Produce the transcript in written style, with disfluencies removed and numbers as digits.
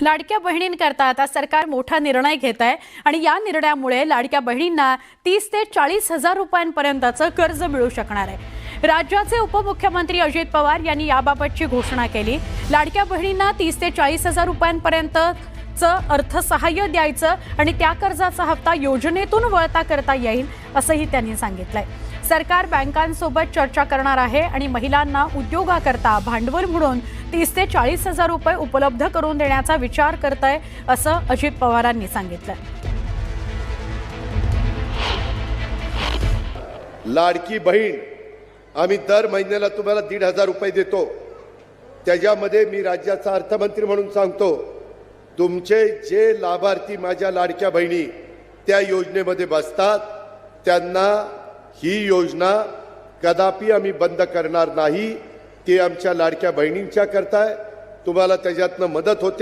लाडक्या बहिणींकरता आता सरकार मोठा निर्णय घेत आहे आणि या निर्णयामुळे लाडक्या बहिणींना 30 ते 40 हजार रुपयांपर्यंतचं कर्ज मिळू शकणार आहे। राज्याचे उपमुख्यमंत्री अजित पवार यांनी याबाबतची घोषणा केली। लाडक्या बहिणींना 30 ते 40 हजार रुपयांपर्यंतचं अर्थसहाय्य द्यायचं आणि त्या कर्जाचा हप्ता योजनेतून वळता करता येईल असंही त्यांनी सांगितलंय। सरकार बँकांसोबत चर्चा करणार आहे आणि महिलांना उद्योगाकरता भांडवल म्हणून 30 ते 40 हजार रुपये उपलब्ध करून देण्याचा विचार करत आहे असं अजित पवारांनी सांगितलं। लाडकी बहीण आम्ही दर महिन्याला तुम्हाला 1,500 रुपये देतो। त्याच्यामध्ये मी राज्याचा अर्थमंत्री म्हणून सांगतो, तुमचे जे लाभार्थी माझ्या लाडक्या बहिणी त्या योजनेमध्ये बसतात त्यांना ही योजना कदापि आम्ही बंद करणार नाही। ते आमच्या लाडक्या बहिणींच्या करता आहे, तुम्हाला त्याच्यातनं मदत होते।